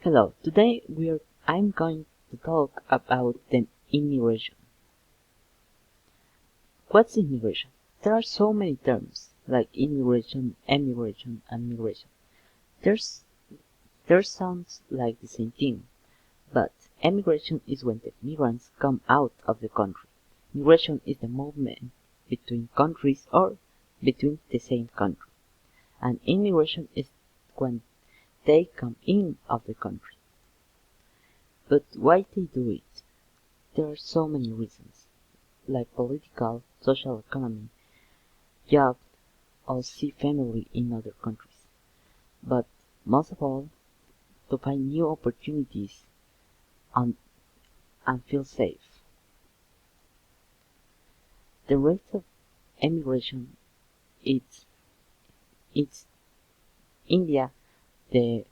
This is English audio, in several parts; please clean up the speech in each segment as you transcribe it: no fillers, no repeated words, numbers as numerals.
Hello, today I'm going to talk about the immigration. What's immigration? There are so many terms like immigration, emigration, and migration. There's there sounds like the same thing, but emigration is when the migrants come out of the country. Migration is the movement between countries or between the same country. And immigration is when they come in of the country. But why they do it? There are so many reasons, like political, social economy, job, or see family in other countries. But most of all, to find new opportunities and, and feel safe. The rate of emigration it's India the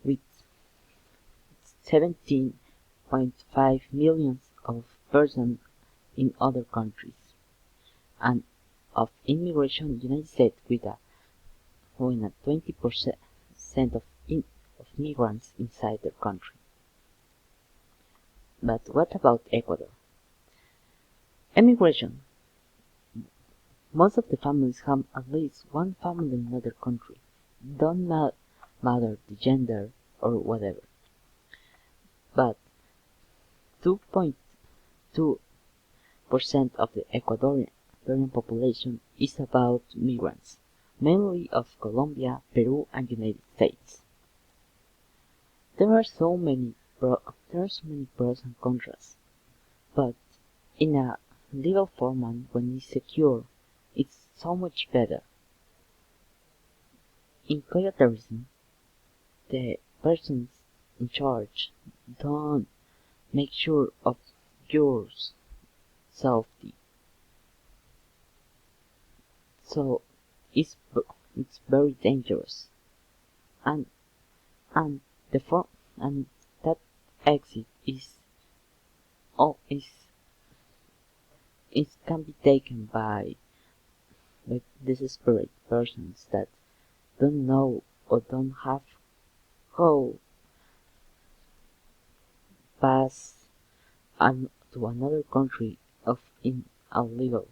with 17.5 million of persons in other countries, and of immigration United States with a 20% of migrants inside their country. But what about Ecuador? Emigration. Most of the families have at least one family in another country. Don't matter the gender or whatever. But 2.2% of the Ecuadorian population is about migrants, mainly of Colombia, Peru, and United States. There are so many pros and contras, but in a legal format when it's secure, it's so much better. In coyoterism, the persons in charge don't make sure of your safety, so it's very dangerous, and and the for and that exit oh, it can be taken by desperate persons that don't know or don't have how pass to another country of in a legal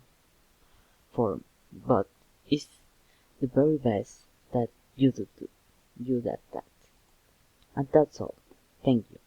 form, but it's the very best that you do, and that's all. Thank you.